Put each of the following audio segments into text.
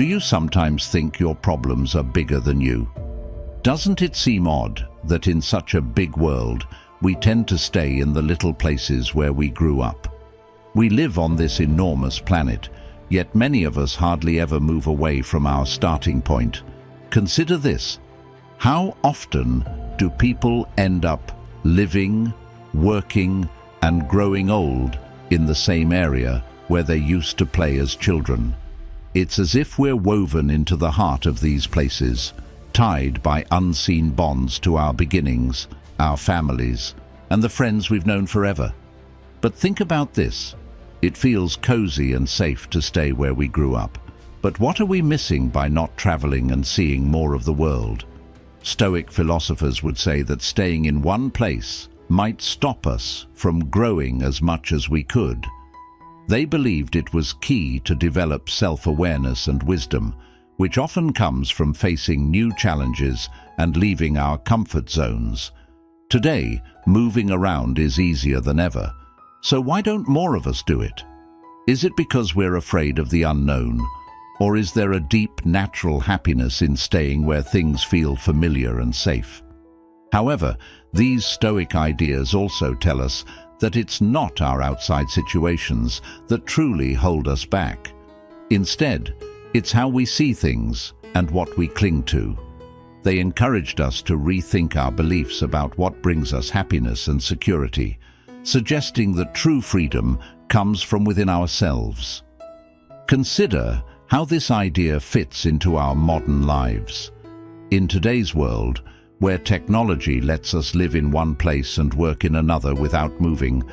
Do you sometimes think your problems are bigger than you? Doesn't it seem odd that in such a big world, we tend to stay in the little places where we grew up? We live on this enormous planet, yet many of us hardly ever move away from our starting point. Consider this. How often do people end up living, working, and growing old in the same area where they used to play as children? It's as if we're woven into the heart of these places, tied by unseen bonds to our beginnings, our families, and the friends we've known forever. But think about this. It feels cozy and safe to stay where we grew up. But what are we missing by not traveling and seeing more of the world? Stoic philosophers would say that staying in one place might stop us from growing as much as we could. They believed it was key to develop self-awareness and wisdom, which often comes from facing new challenges and leaving our comfort zones. Today, moving around is easier than ever. So why don't more of us do it? Is it because we're afraid of the unknown? Or is there a deep natural happiness in staying where things feel familiar and safe? However, these Stoic ideas also tell us that it's not our outside situations that truly hold us back. Instead, it's how we see things and what we cling to. They encouraged us to rethink our beliefs about what brings us happiness and security, suggesting that true freedom comes from within ourselves. Consider how this idea fits into our modern lives. In today's world, where technology lets us live in one place and work in another without moving,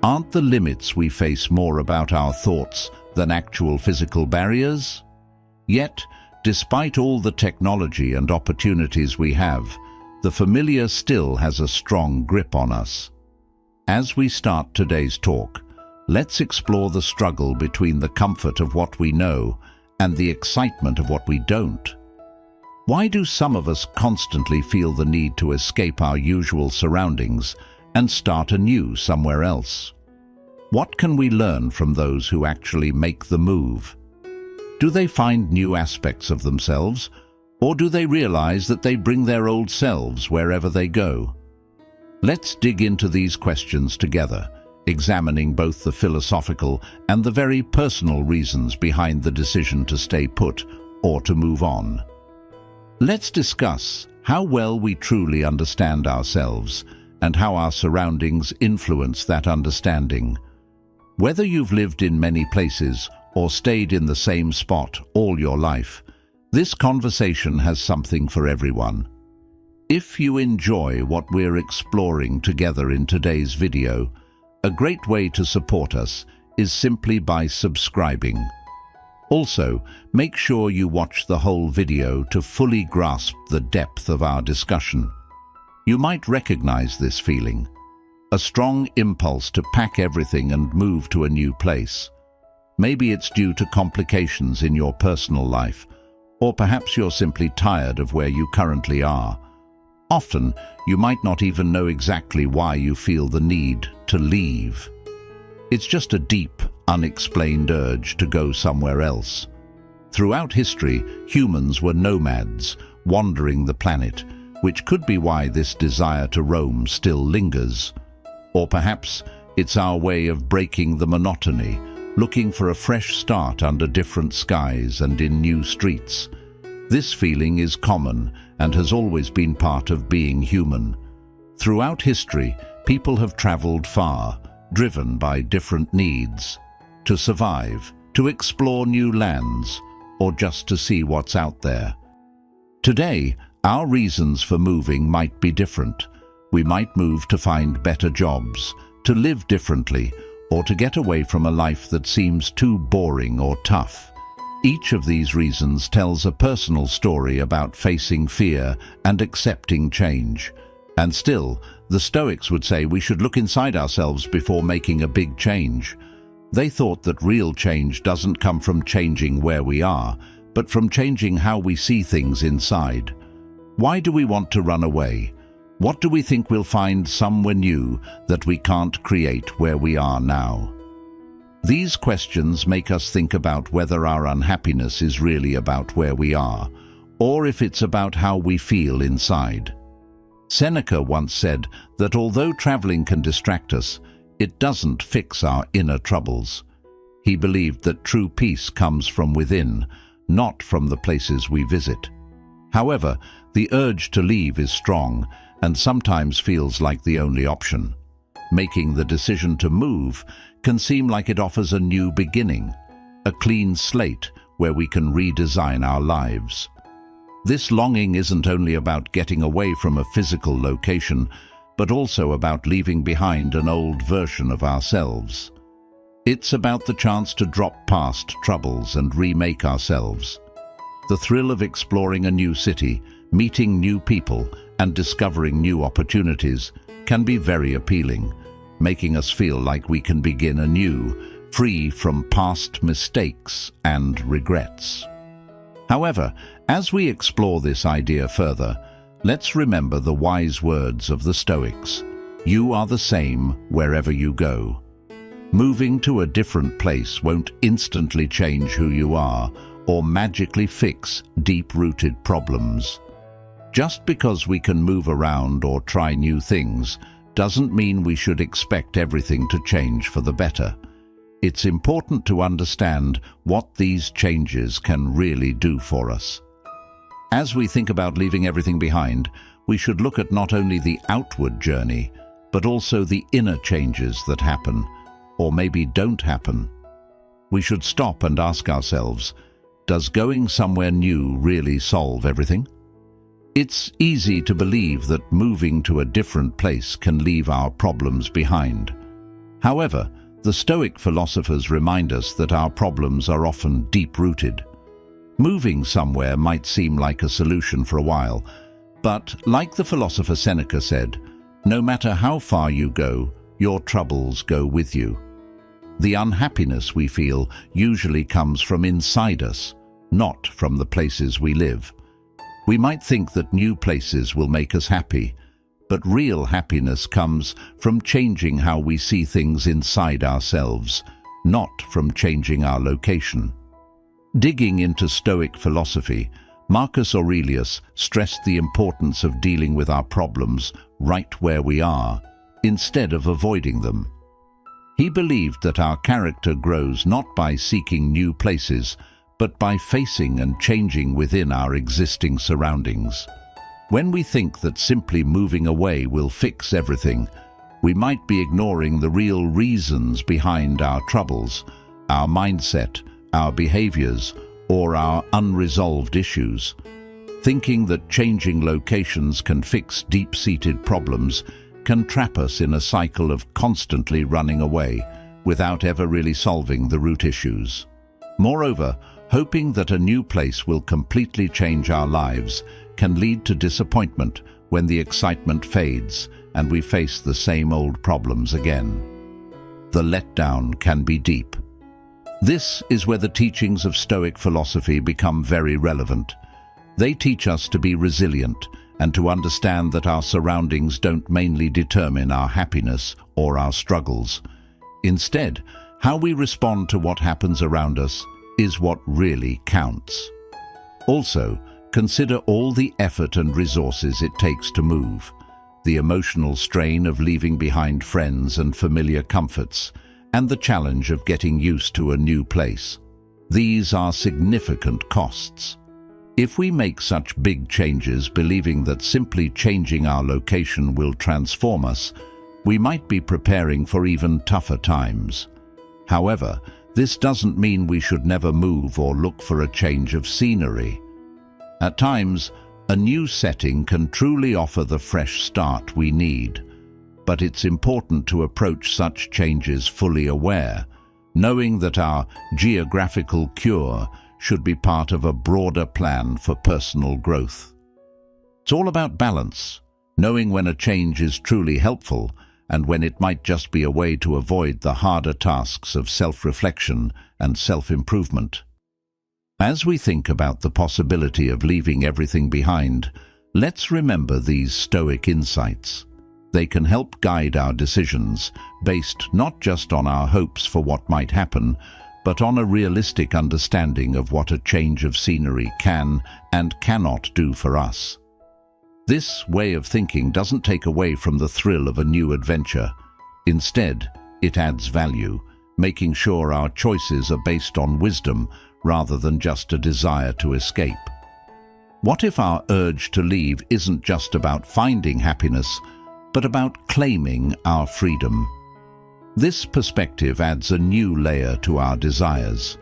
aren't the limits we face more about our thoughts than actual physical barriers? Yet, despite all the technology and opportunities we have, the familiar still has a strong grip on us. As we start today's talk, let's explore the struggle between the comfort of what we know and the excitement of what we don't. Why do some of us constantly feel the need to escape our usual surroundings and start anew somewhere else? What can we learn from those who actually make the move? Do they find new aspects of themselves, or do they realize that they bring their old selves wherever they go? Let's dig into these questions together, examining both the philosophical and the very personal reasons behind the decision to stay put or to move on. Let's discuss how well we truly understand ourselves and how our surroundings influence that understanding. Whether you've lived in many places or stayed in the same spot all your life, this conversation has something for everyone. If you enjoy what we're exploring together in today's video, a great way to support us is simply by subscribing. Also, make sure you watch the whole video to fully grasp the depth of our discussion. You might recognize this feeling, a strong impulse to pack everything and move to a new place. Maybe it's due to complications in your personal life, or perhaps you're simply tired of where you currently are. Often, you might not even know exactly why you feel the need to leave. It's just a deep, unexplained urge to go somewhere else. Throughout history, humans were nomads, wandering the planet, which could be why this desire to roam still lingers. Or perhaps it's our way of breaking the monotony, looking for a fresh start under different skies and in new streets. This feeling is common and has always been part of being human. Throughout history, people have traveled far, driven by different needs, to survive, to explore new lands, or just to see what's out there. Today, our reasons for moving might be different. We might move to find better jobs, to live differently, or to get away from a life that seems too boring or tough. Each of these reasons tells a personal story about facing fear and accepting change. And still, the Stoics would say we should look inside ourselves before making a big change. They thought that real change doesn't come from changing where we are, but from changing how we see things inside. Why do we want to run away? What do we think we'll find somewhere new that we can't create where we are now? These questions make us think about whether our unhappiness is really about where we are, or if it's about how we feel inside. Seneca once said that although traveling can distract us, it doesn't fix our inner troubles. He believed that true peace comes from within, not from the places we visit. However, the urge to leave is strong and sometimes feels like the only option. Making the decision to move can seem like it offers a new beginning, a clean slate where we can redesign our lives. This longing isn't only about getting away from a physical location, but also about leaving behind an old version of ourselves. It's about the chance to drop past troubles and remake ourselves. The thrill of exploring a new city, meeting new people, and discovering new opportunities can be very appealing, making us feel like we can begin anew, free from past mistakes and regrets. However, as we explore this idea further, let's remember the wise words of the Stoics. You are the same wherever you go. Moving to a different place won't instantly change who you are or magically fix deep-rooted problems. Just because we can move around or try new things doesn't mean we should expect everything to change for the better. It's important to understand what these changes can really do for us. As we think about leaving everything behind, we should look at not only the outward journey, but also the inner changes that happen, or maybe don't happen. We should stop and ask ourselves, does going somewhere new really solve everything? It's easy to believe that moving to a different place can leave our problems behind. However, the Stoic philosophers remind us that our problems are often deep-rooted. Moving somewhere might seem like a solution for a while, but like the philosopher Seneca said, no matter how far you go, your troubles go with you. The unhappiness we feel usually comes from inside us, not from the places we live. We might think that new places will make us happy, but real happiness comes from changing how we see things inside ourselves, not from changing our location. Digging into Stoic philosophy, Marcus Aurelius stressed the importance of dealing with our problems right where we are, instead of avoiding them. He believed that our character grows not by seeking new places, but by facing and changing within our existing surroundings. When we think that simply moving away will fix everything, we might be ignoring the real reasons behind our troubles, our mindset, our behaviors, or our unresolved issues. Thinking that changing locations can fix deep-seated problems can trap us in a cycle of constantly running away without ever really solving the root issues. Moreover, hoping that a new place will completely change our lives can lead to disappointment when the excitement fades and we face the same old problems again. The letdown can be deep. This is where the teachings of Stoic philosophy become very relevant. They teach us to be resilient and to understand that our surroundings don't mainly determine our happiness or our struggles. Instead, how we respond to what happens around us is what really counts. Also, consider all the effort and resources it takes to move, the emotional strain of leaving behind friends and familiar comforts, and the challenge of getting used to a new place. These are significant costs. If we make such big changes believing that simply changing our location will transform us, we might be preparing for even tougher times. However, this doesn't mean we should never move or look for a change of scenery. At times, a new setting can truly offer the fresh start we need, but it's important to approach such changes fully aware, knowing that our geographical cure should be part of a broader plan for personal growth. It's all about balance, knowing when a change is truly helpful and when it might just be a way to avoid the harder tasks of self-reflection and self-improvement. As we think about the possibility of leaving everything behind, let's remember these Stoic insights. They can help guide our decisions, based not just on our hopes for what might happen, but on a realistic understanding of what a change of scenery can and cannot do for us. This way of thinking doesn't take away from the thrill of a new adventure. Instead, it adds value, making sure our choices are based on wisdom rather than just a desire to escape. What if our urge to leave isn't just about finding happiness, but about claiming our freedom? This perspective adds a new layer to our desires.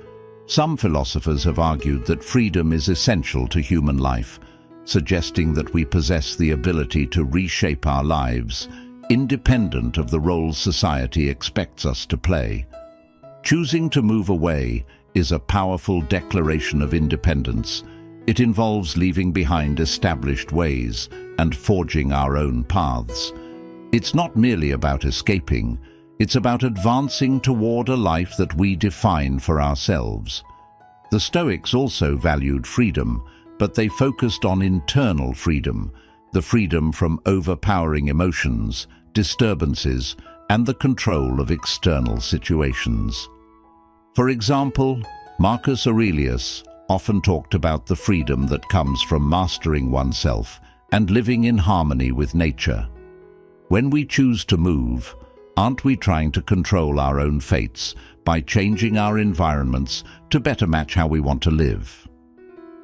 Some philosophers have argued that freedom is essential to human life, suggesting that we possess the ability to reshape our lives, independent of the roles society expects us to play. Choosing to move away is a powerful declaration of independence. It involves leaving behind established ways and forging our own paths. It's not merely about escaping, it's about advancing toward a life that we define for ourselves. The Stoics also valued freedom, but they focused on internal freedom, the freedom from overpowering emotions, disturbances, and the control of external situations. For example, Marcus Aurelius often talked about the freedom that comes from mastering oneself and living in harmony with nature. When we choose to move, aren't we trying to control our own fates by changing our environments to better match how we want to live?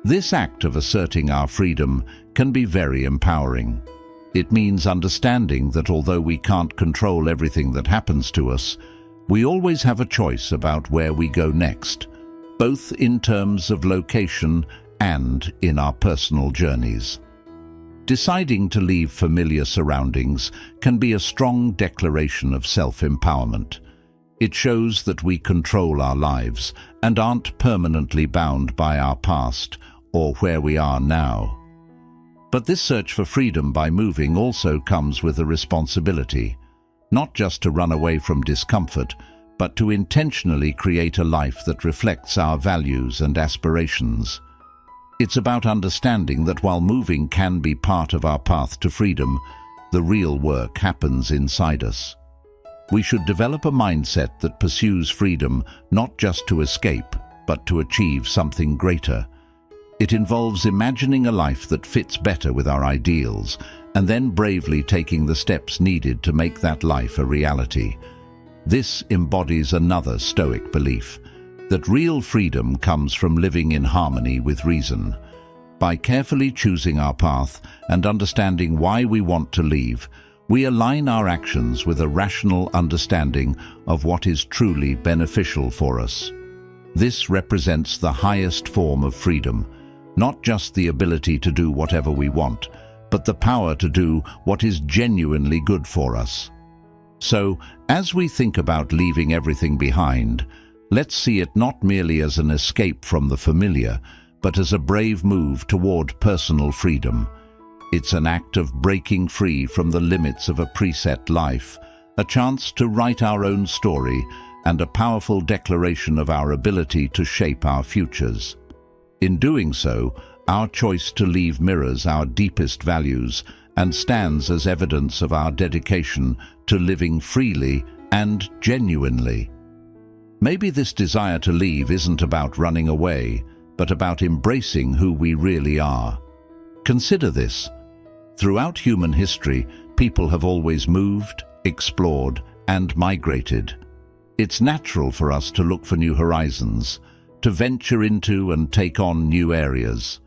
This act of asserting our freedom can be very empowering. It means understanding that although we can't control everything that happens to us, we always have a choice about where we go next, both in terms of location and in our personal journeys. Deciding to leave familiar surroundings can be a strong declaration of self-empowerment. It shows that we control our lives and aren't permanently bound by our past or where we are now. But this search for freedom by moving also comes with a responsibility, not just to run away from discomfort, but to intentionally create a life that reflects our values and aspirations. It's about understanding that while moving can be part of our path to freedom, the real work happens inside us. We should develop a mindset that pursues freedom not just to escape, but to achieve something greater. It involves imagining a life that fits better with our ideals, and then bravely taking the steps needed to make that life a reality. This embodies another Stoic belief, that real freedom comes from living in harmony with reason. By carefully choosing our path and understanding why we want to leave, we align our actions with a rational understanding of what is truly beneficial for us. This represents the highest form of freedom, not just the ability to do whatever we want, but the power to do what is genuinely good for us. So, as we think about leaving everything behind, let's see it not merely as an escape from the familiar, but as a brave move toward personal freedom. It's an act of breaking free from the limits of a preset life, a chance to write our own story, and a powerful declaration of our ability to shape our futures. In doing so, our choice to leave mirrors our deepest values and stands as evidence of our dedication to living freely and genuinely. Maybe this desire to leave isn't about running away, but about embracing who we really are. Consider this. Throughout human history, people have always moved, explored, and migrated. It's natural for us to look for new horizons, to venture into and take on new areas.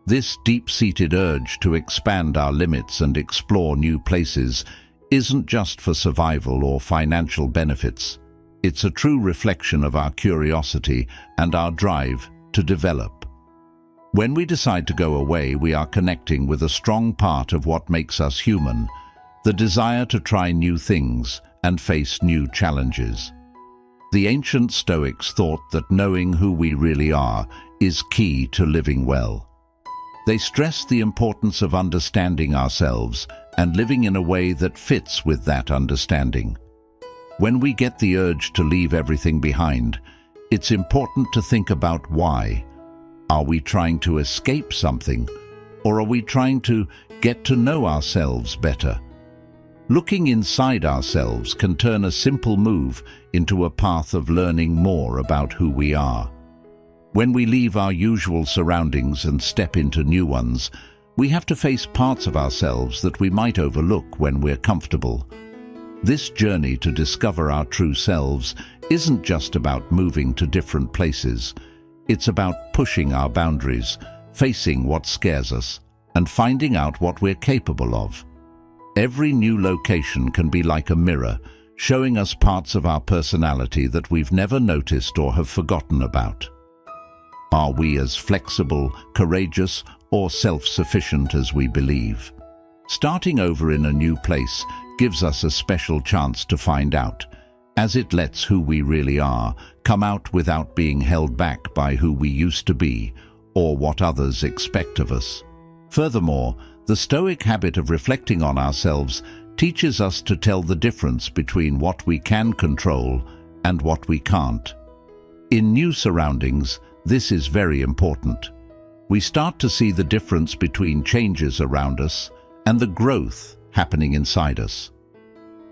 This deep-seated urge to expand our limits and explore new places isn't just for survival or financial benefits. It's a true reflection of our curiosity and our drive to develop. When we decide to go away, we are connecting with a strong part of what makes us human, the desire to try new things and face new challenges. The ancient Stoics thought that knowing who we really are is key to living well. They stressed the importance of understanding ourselves and living in a way that fits with that understanding. When we get the urge to leave everything behind, it's important to think about why. Are we trying to escape something, or are we trying to get to know ourselves better? Looking inside ourselves can turn a simple move into a path of learning more about who we are. When we leave our usual surroundings and step into new ones, we have to face parts of ourselves that we might overlook when we're comfortable. This journey to discover our true selves isn't just about moving to different places. It's about pushing our boundaries, facing what scares us, and finding out what we're capable of. Every new location can be like a mirror, showing us parts of our personality that we've never noticed or have forgotten about. Are we as flexible, courageous, or self-sufficient as we believe? Starting over in a new place gives us a special chance to find out, as it lets who we really are come out without being held back by who we used to be or what others expect of us. Furthermore, the Stoic habit of reflecting on ourselves teaches us to tell the difference between what we can control and what we can't. In new surroundings, this is very important. We start to see the difference between changes around us and the growth happening inside us.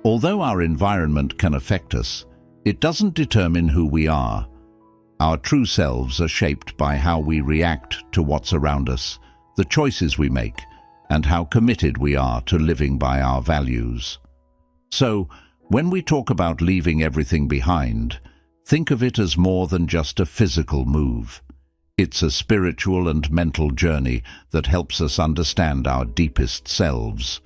Although our environment can affect us, it doesn't determine who we are. Our true selves are shaped by how we react to what's around us, the choices we make, and how committed we are to living by our values. So, when we talk about leaving everything behind, think of it as more than just a physical move. It's a spiritual and mental journey that helps us understand our deepest selves.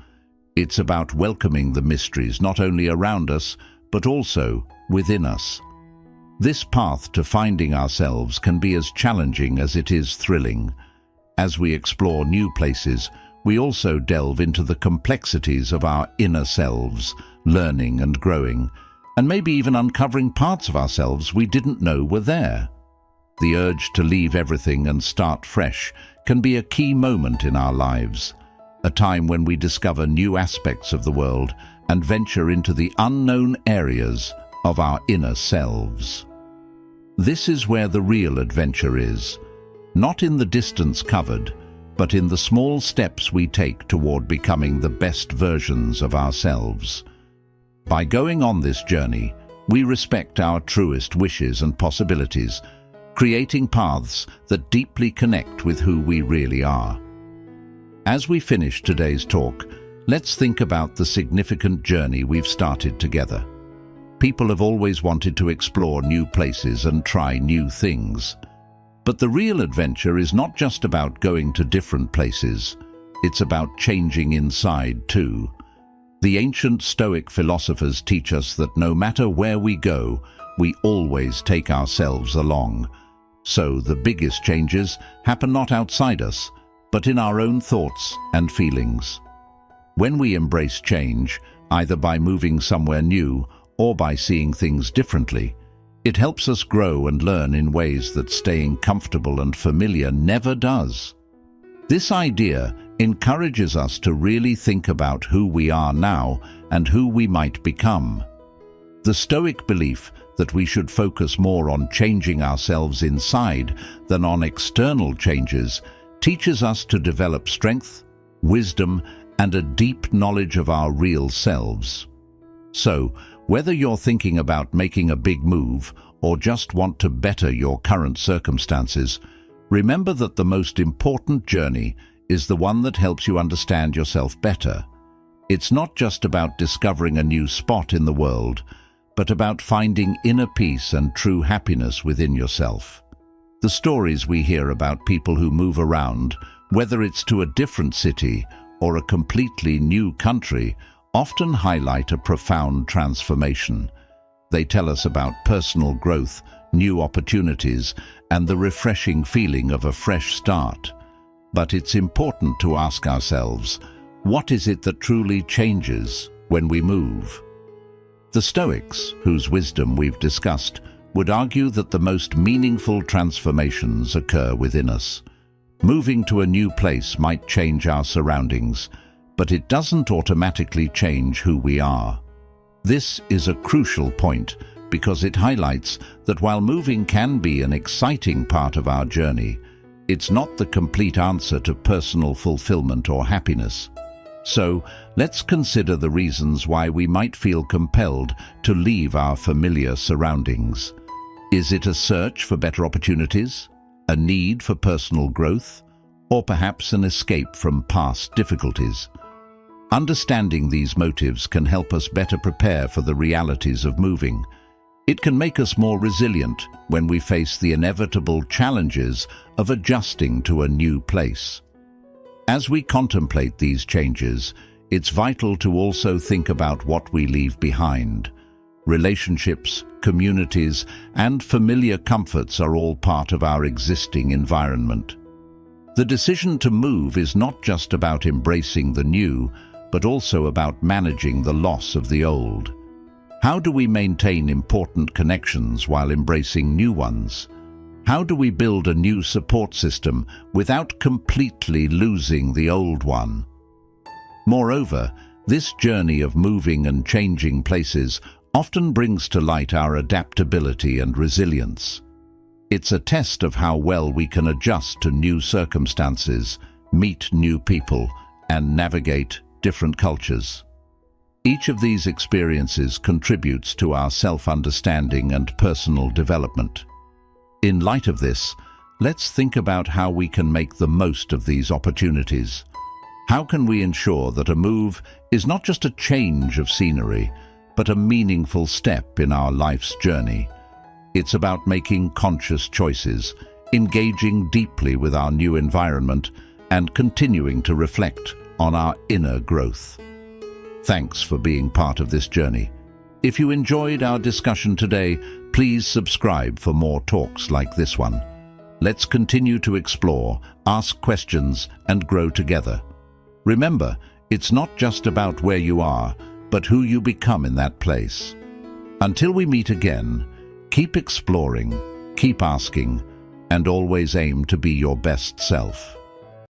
It's about welcoming the mysteries not only around us, but also within us. This path to finding ourselves can be as challenging as it is thrilling. As we explore new places, we also delve into the complexities of our inner selves, learning and growing, and maybe even uncovering parts of ourselves we didn't know were there. The urge to leave everything and start fresh can be a key moment in our lives, a time when we discover new aspects of the world and venture into the unknown areas of our inner selves. This is where the real adventure is, not in the distance covered, but in the small steps we take toward becoming the best versions of ourselves. By going on this journey, we respect our truest wishes and possibilities, creating paths that deeply connect with who we really are. As we finish today's talk, let's think about the significant journey we've started together. People have always wanted to explore new places and try new things. But the real adventure is not just about going to different places, it's about changing inside too. The ancient Stoic philosophers teach us that no matter where we go, we always take ourselves along. So the biggest changes happen not outside us, but in our own thoughts and feelings. When we embrace change, either by moving somewhere new or by seeing things differently, it helps us grow and learn in ways that staying comfortable and familiar never does. This idea encourages us to really think about who we are now and who we might become. The Stoic belief that we should focus more on changing ourselves inside than on external changes teaches us to develop strength, wisdom, and a deep knowledge of our real selves. So, whether you're thinking about making a big move or just want to better your current circumstances, remember that the most important journey is the one that helps you understand yourself better. It's not just about discovering a new spot in the world, but about finding inner peace and true happiness within yourself. The stories we hear about people who move around, whether it's to a different city or a completely new country, often highlight a profound transformation. They tell us about personal growth, new opportunities, and the refreshing feeling of a fresh start. But it's important to ask ourselves, what is it that truly changes when we move? The Stoics, whose wisdom we've discussed, would argue that the most meaningful transformations occur within us. Moving to a new place might change our surroundings, but it doesn't automatically change who we are. This is a crucial point because it highlights that while moving can be an exciting part of our journey, it's not the complete answer to personal fulfillment or happiness. So, let's consider the reasons why we might feel compelled to leave our familiar surroundings. Is it a search for better opportunities, a need for personal growth, or perhaps an escape from past difficulties? Understanding these motives can help us better prepare for the realities of moving. It can make us more resilient when we face the inevitable challenges of adjusting to a new place. As we contemplate these changes, it's vital to also think about what we leave behind. Relationships, communities, and familiar comforts are all part of our existing environment. The decision to move is not just about embracing the new, but also about managing the loss of the old. How do we maintain important connections while embracing new ones? How do we build a new support system without completely losing the old one? Moreover, this journey of moving and changing places often brings to light our adaptability and resilience. It's a test of how well we can adjust to new circumstances, meet new people, and navigate different cultures. Each of these experiences contributes to our self-understanding and personal development. In light of this, let's think about how we can make the most of these opportunities. How can we ensure that a move is not just a change of scenery, but a meaningful step in our life's journey? It's about making conscious choices, engaging deeply with our new environment, and continuing to reflect on our inner growth. Thanks for being part of this journey. If you enjoyed our discussion today, please subscribe for more talks like this one. Let's continue to explore, ask questions, and grow together. Remember, it's not just about where you are, but who you become in that place. Until we meet again, keep exploring, keep asking, and always aim to be your best self.